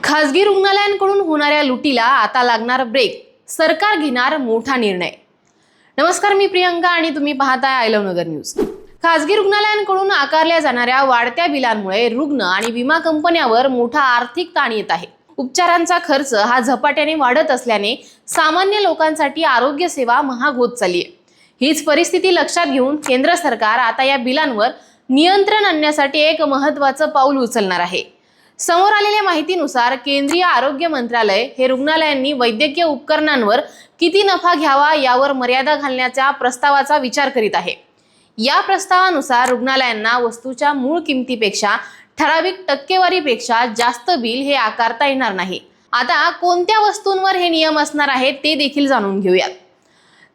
खासगी रुग्णालयांकडून होणाऱ्या लुटीला आता लागणार ब्रेक, सरकार घेणार मोठा निर्णय। नमस्कार, मी प्रियंका आणि तुम्ही पाहताय आय लव्ह नगर न्यूज। खासगी रुग्णालयांकडून आकारल्या जाणाऱ्या वाढत्या बिलांमुळे रुग्ण आणि विमा कंपन्यांवर मोठा आर्थिक ताण येत आहे। उपचारांचा खर्च हा झपाट्याने वाढत असल्याने सामान्य लोकांसाठी आरोग्य सेवा महाग होत चालली आहे। हीच परिस्थिती लक्षात घेऊन केंद्र सरकार आता या बिलांवर नियंत्रण आणण्यासाठी एक महत्त्वाचं पाऊल उचलणार आहे। समोर आलेल्या माहितीनुसार केंद्रीय आरोग्य मंत्रालय हे रुग्णालयांनी वैद्यकीय उपकरणांवर किती नफा घ्यावा यावर मर्यादा घालण्याच्या प्रस्तावाचा विचार करीत आहे। या प्रस्तावानुसार रुग्णालयांना वस्तूच्या मूळ किमतीपेक्षा ठराविक टक्केवारीपेक्षा जास्त बिल हे आकारता येणार नाही। आता कोणत्या वस्तूंवर हे नियम असणार आहेत ते देखील जाणून घेऊयात।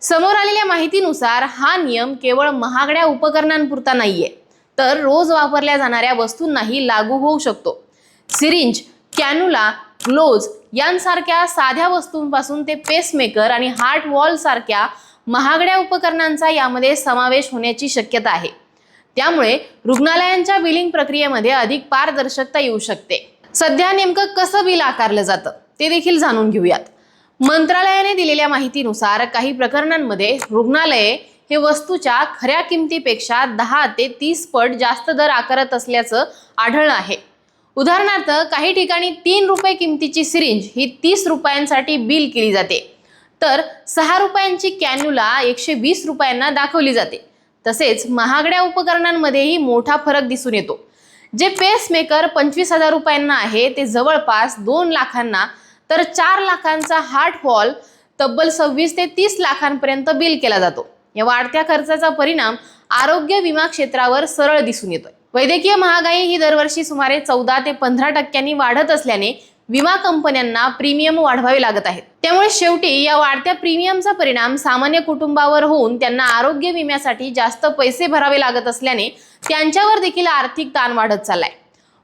समोर आलेल्या माहितीनुसार हा नियम केवळ महागड्या उपकरणांपुरता नाहीये, तर रोज वापरल्या जाणाऱ्या वस्तूंनाही लागू होऊ शकतो। सिरिंज, कॅन्युला, ग्लोव्ज यांसारख्या साध्या वस्तूंपासून ते पेसमेकर आणि हार्ट वॉल सारख्या महागड्या उपकरणांचा यामध्ये समावेश होण्याची शक्यता आहे। त्यामुळे रुग्णालयांच्या बिलिंग प्रक्रियेमध्ये अधिक पारदर्शकता येऊ शकते। सध्या नेमकं कसं बिल आकारलं जातं ते देखील जाणून घेऊयात। मंत्रालयाने दिलेल्या माहितीनुसार काही प्रकरणांमध्ये रुग्णालये हे वस्तूच्या खऱ्या किमतीपेक्षा 10 ते 30 पट जास्त दर आकारत असल्याचं आढळलं आहे। उदाहरणार्थ, काही ठिकाणी 3 रुपये किमतीची सिरिंज ही 30 रुपयांसाठी बिल केली जाते, तर 6 रुपयांची कॅन्युला 120 रुपयांना दाखवली जाते। तसेच महागड्या उपकरणांमध्येही मोठा फरक दिसून येतो। जे पेसमेकर 25,000 रुपयांना आहे ते जवळपास 2 लाखांना, तर 4 लाखांचा हार्ट वॉल तब्बल 26 ते 30 लाखांपर्यंत बिल केला जातो। या वाढत्या खर्चाचा परिणाम आरोग्य विमा क्षेत्रावर सरळ दिसून येतोय। वैद्यकीय महागाई ही दरवर्षी सुमारे 14 ते 15% वाढत असल्याने विमा कंपन्यांना प्रीमियम वाढवावे लागत आहेत। त्यामुळे शेवटी या वाढत्या प्रीमियमचा परिणाम सामान्य कुटुंबावर होऊन त्यांना आरोग्य विम्यासाठी जास्त पैसे भरावे लागत असल्याने त्यांच्यावर देखील आर्थिक ताण वाढत चाललाय।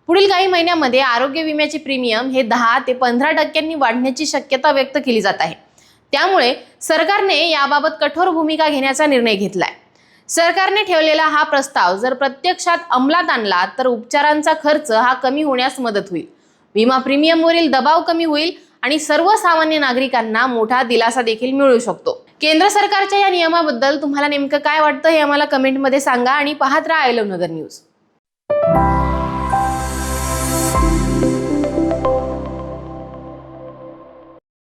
पुढील काही महिन्यांमध्ये आरोग्य विम्याचे प्रीमियम हे 10 ते 15% वाढण्याची शक्यता व्यक्त केली जात आहे। त्यामुळे सरकारने याबाबत कठोर भूमिका घेण्याचा निर्णय घेतलाय। सरकारने ठेवलेला हा प्रस्ताव जर प्रत्यक्षात अंमलात आणला तर उपचारांचा खर्च हा कमी होण्यास मदत होईल, विमा प्रीमियमवरील दबाव कमी होईल आणि सर्वसामान्य नागरिकांना मोठा दिलासा देखील मिळू शकतो। केंद्र सरकारच्या या नियमाबद्दल तुम्हाला नेमकं काय वाटतं हे आम्हाला कमेंटमध्ये सांगा आणि पाहत राहा आय लव्ह नगर न्यूज।